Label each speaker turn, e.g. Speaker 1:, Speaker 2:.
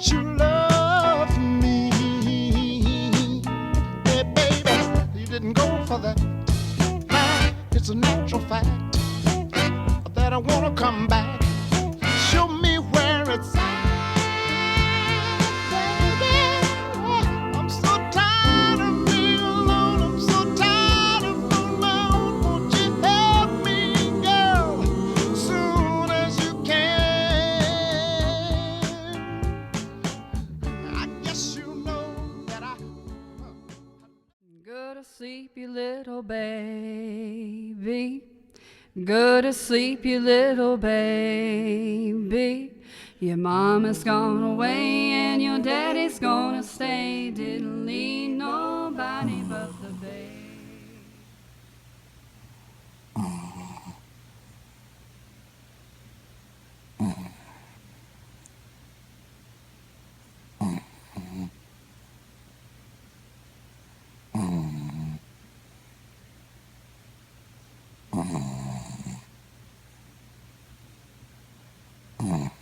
Speaker 1: you love me. Hey, baby, you didn't go for that. Now it's a natural fact that I wanna come back. Show me where it's at, baby. I'm so tired of being alone. I'm so tired of being alone. Won't you help me, girl, soon as you can? I guess you know that I.
Speaker 2: Go to sleep, you little baby. Go to sleep, you little baby. Your mama's gone away and your daddy's gonna stay. Didn't leave nobody but the baby.
Speaker 1: Mm-hmm.